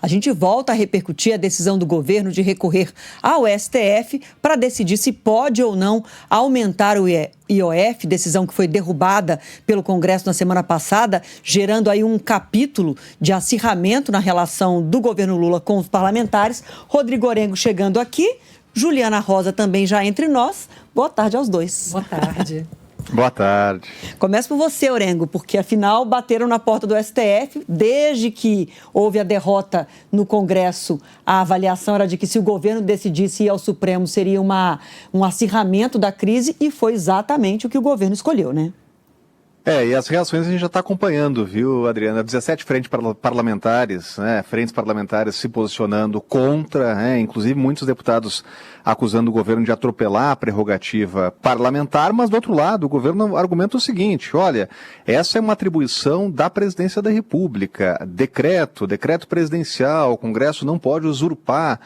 A gente volta a repercutir a decisão do governo de recorrer ao STF para decidir se pode ou não aumentar o IOF, decisão que foi derrubada pelo Congresso na semana passada, gerando aí um capítulo de acirramento na relação do governo Lula com os parlamentares. Rodrigo Orengo chegando aqui, Juliana Rosa também já entre nós. Boa tarde aos dois. Boa tarde. Boa tarde. Começo por você, Orengo, porque afinal bateram na porta do STF. Desde que houve a derrota no Congresso, a avaliação era de que se o governo decidisse ir ao Supremo seria um acirramento da crise, e foi exatamente o que o governo escolheu, né? E as reações a gente já está acompanhando, viu, Adriana? 17 frentes parlamentares, frentes parlamentares se posicionando contra, inclusive muitos deputados acusando o governo de atropelar a prerrogativa parlamentar, mas do outro lado o governo argumenta o seguinte: olha, essa é uma atribuição da Presidência da República, decreto presidencial, o Congresso não pode usurpar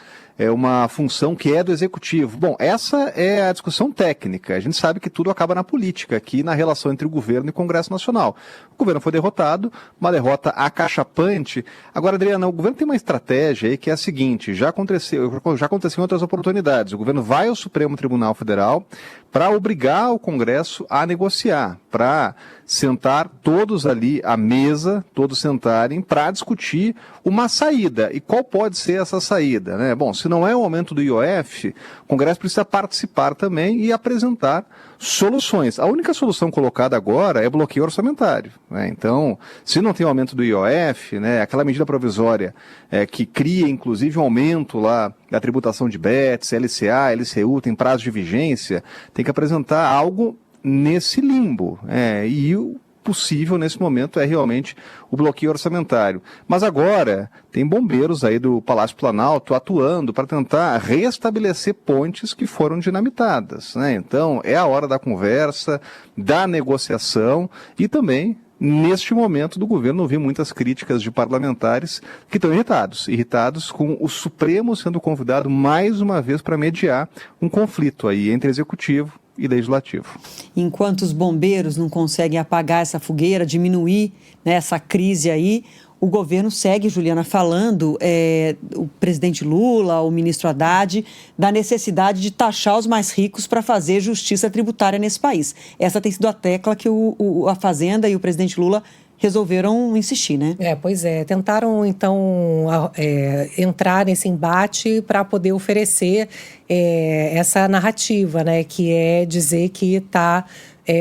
uma função que é do Executivo. Bom, essa é a discussão técnica. A gente sabe que tudo acaba na política, aqui na relação entre o governo e o Congresso Nacional. O governo foi derrotado, uma derrota acachapante. Agora, Adriana, o governo tem uma estratégia aí que é a seguinte: já aconteceu em outras oportunidades. O governo vai ao Supremo Tribunal Federal para obrigar o Congresso a negociar, para sentar todos ali à mesa, todos sentarem para discutir uma saída. E qual pode ser essa saída, né? Bom, se não é o aumento do IOF, o Congresso precisa participar também e apresentar soluções. A única solução colocada agora é bloqueio orçamentário, né? Então, se não tem o aumento do IOF, aquela medida provisória que cria, inclusive, um aumento lá da tributação de BETS, LCA, LCU, tem prazo de vigência, tem que apresentar algo nesse limbo. E o possível nesse momento é realmente o bloqueio orçamentário. Mas agora tem bombeiros aí do Palácio Planalto atuando para tentar restabelecer pontes que foram dinamitadas, né? Então é a hora da conversa, da negociação e também, neste momento do governo, ouvi muitas críticas de parlamentares que estão irritados com o Supremo sendo convidado mais uma vez para mediar um conflito aí entre executivo e legislativo. Enquanto os bombeiros não conseguem apagar essa fogueira, diminuir, essa crise aí, o governo segue, Juliana, falando, o presidente Lula, o ministro Haddad, da necessidade de taxar os mais ricos para fazer justiça tributária nesse país. Essa tem sido a tecla que a Fazenda e o presidente Lula resolveram insistir, né? Pois é. Tentaram, então, entrar nesse embate para poder oferecer essa narrativa, né? Que é dizer que está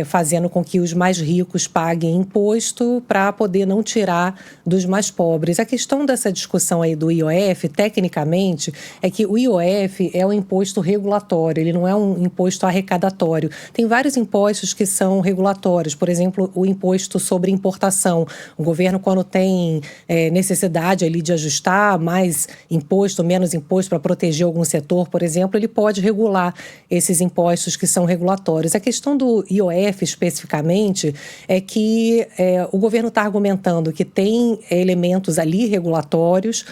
fazendo com que os mais ricos paguem imposto para poder não tirar dos mais pobres. A questão dessa discussão aí do IOF, tecnicamente, é que o IOF é um imposto regulatório, ele não é um imposto arrecadatório. Tem vários impostos que são regulatórios, por exemplo, o imposto sobre importação. O governo, quando tem necessidade ali de ajustar mais imposto, menos imposto para proteger algum setor, por exemplo, ele pode regular esses impostos que são regulatórios. A questão do IOF especificamente é que o governo está argumentando que tem elementos ali regulatórios,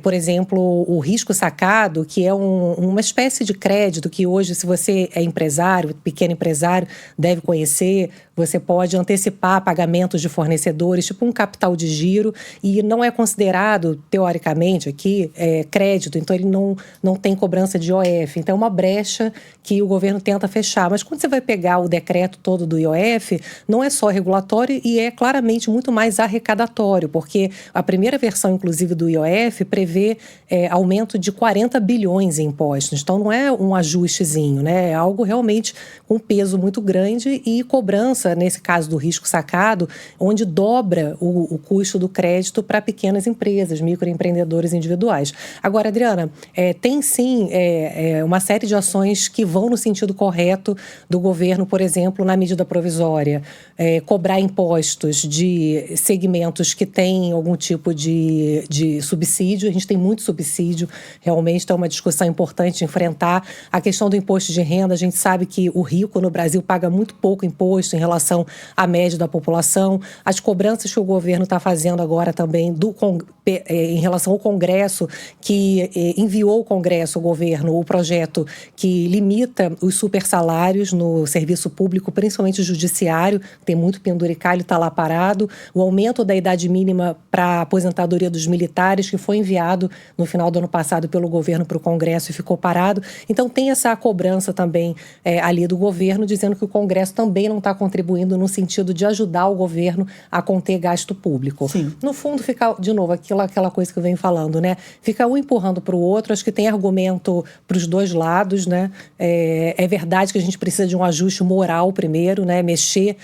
por exemplo, o risco sacado, que é uma espécie de crédito que hoje, se você é empresário, pequeno empresário, deve conhecer. Você pode antecipar pagamentos de fornecedores, tipo um capital de giro, e não é considerado, teoricamente, aqui, crédito, então ele não tem cobrança de IOF. Então é uma brecha que o governo tenta fechar. Mas quando você vai pegar o decreto todo do IOF, não é só regulatório e é claramente muito mais arrecadatório, porque a primeira versão, inclusive, do IOF prevê aumento de 40 bilhões em impostos. Então não é um ajustezinho, né? É algo realmente com peso muito grande e cobrança, nesse caso do risco sacado, onde dobra o custo do crédito para pequenas empresas, microempreendedores individuais. Agora, Adriana, tem sim uma série de ações que vão no sentido correto do governo, por exemplo, na medida provisória, cobrar impostos de segmentos que têm algum tipo de subsídio. A gente tem muito subsídio, realmente é uma discussão importante de enfrentar. A questão do imposto de renda, a gente sabe que o rico no Brasil paga muito pouco imposto em relação relação à média da população. As cobranças que o governo está fazendo agora também em relação ao Congresso, que enviou ao Congresso, o governo, o projeto que limita os supersalários no serviço público, principalmente o judiciário, tem muito penduricalho, está lá parado. O aumento da idade mínima para a aposentadoria dos militares, que foi enviado no final do ano passado pelo governo para o Congresso e ficou parado. Então, tem essa cobrança também ali do governo, dizendo que o Congresso também não está contribuindo no sentido de ajudar o governo a conter gasto público. Sim. No fundo, fica, de novo, aquela coisa que eu venho falando, né? Fica um empurrando para o outro, acho que tem argumento para os dois lados, né? É verdade que a gente precisa de um ajuste moral primeiro, né? Mexer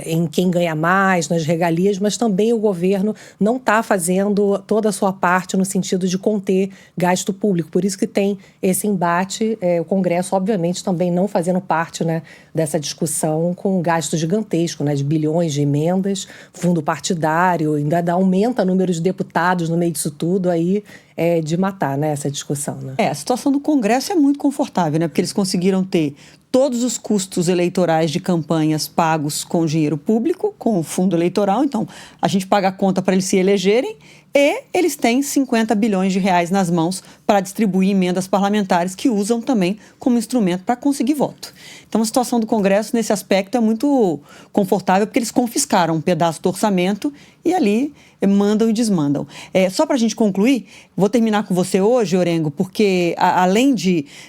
em quem ganha mais, nas regalias, mas também o governo não está fazendo toda a sua parte no sentido de conter gasto público. Por isso que tem esse embate, o Congresso, obviamente, também não fazendo parte, né, dessa discussão com um gasto gigantesco, né, de bilhões de emendas, fundo partidário, ainda aumenta o número de deputados no meio disso tudo, aí é de matar, né, essa discussão. Né? A situação do Congresso é muito confortável, né, porque eles conseguiram ter todos os custos eleitorais de campanhas pagos com dinheiro público, com o fundo eleitoral. Então, a gente paga a conta para eles se elegerem e eles têm 50 bilhões de reais nas mãos para distribuir emendas parlamentares que usam também como instrumento para conseguir voto. Então, a situação do Congresso, nesse aspecto, é muito confortável, porque eles confiscaram um pedaço do orçamento e ali mandam e desmandam. Só para a gente concluir, vou terminar com você hoje, Orengo, porque além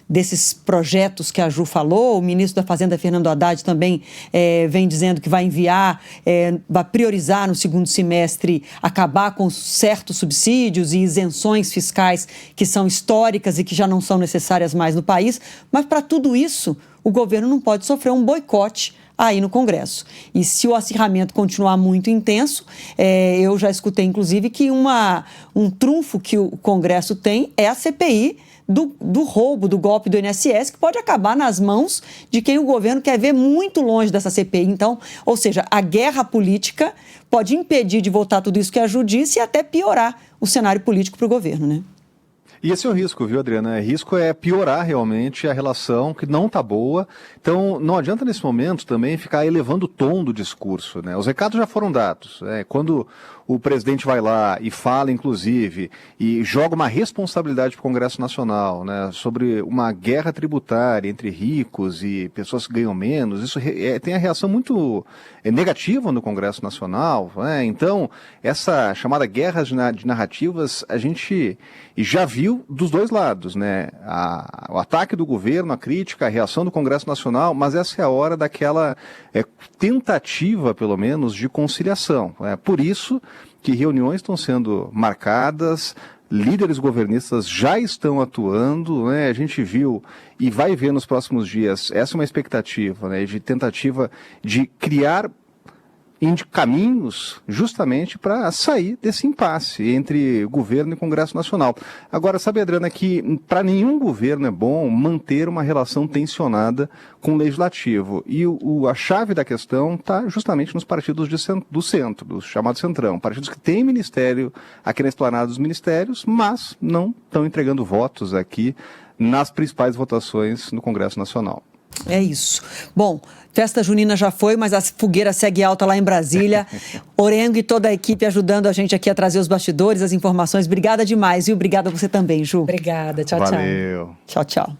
desses projetos que a Ju falou, o ministro da Fazenda, Fernando Haddad, também vem dizendo que vai enviar, vai priorizar no segundo semestre acabar com certos subsídios e isenções fiscais que são históricas e que já não são necessárias mais no país, mas para tudo isso o governo não pode sofrer um boicote aí no Congresso. E se o acirramento continuar muito intenso, eu já escutei, inclusive, que um trunfo que o Congresso tem é a CPI do roubo, do golpe do INSS, que pode acabar nas mãos de quem o governo quer ver muito longe dessa CPI. Então, ou seja, a guerra política pode impedir de votar tudo isso que a Ju disse e até piorar o cenário político para o governo, né? E esse é o risco, viu, Adriana? O risco é piorar realmente a relação, que não está boa. Então, não adianta nesse momento também ficar elevando o tom do discurso, né? Os recados já foram dados. Quando o presidente vai lá e fala, inclusive, e joga uma responsabilidade para o Congresso Nacional, né, sobre uma guerra tributária entre ricos e pessoas que ganham menos, isso tem a reação muito negativa no Congresso Nacional. Né? Então, essa chamada guerra de narrativas, a gente já viu dos dois lados, né? O ataque do governo, a crítica, a reação do Congresso Nacional, mas essa é a hora daquela tentativa, pelo menos, de conciliação. Por isso que reuniões estão sendo marcadas, líderes governistas já estão atuando, né? A gente viu e vai ver nos próximos dias, essa é uma expectativa, né, de tentativa de criar caminhos justamente para sair desse impasse entre governo e Congresso Nacional. Agora, sabe, Adriana, que para nenhum governo é bom manter uma relação tensionada com o legislativo. E a chave da questão está justamente nos partidos do centro, do chamado centrão. Partidos que têm ministério aqui na esplanada dos ministérios, mas não estão entregando votos aqui nas principais votações no Congresso Nacional. É isso. Bom, festa junina já foi, mas a fogueira segue alta lá em Brasília. Orengo e toda a equipe ajudando a gente aqui a trazer os bastidores, as informações. Obrigada demais, viu? Obrigada a você também, Ju. Obrigada. Tchau, Valeu. tchau. Tchau, tchau.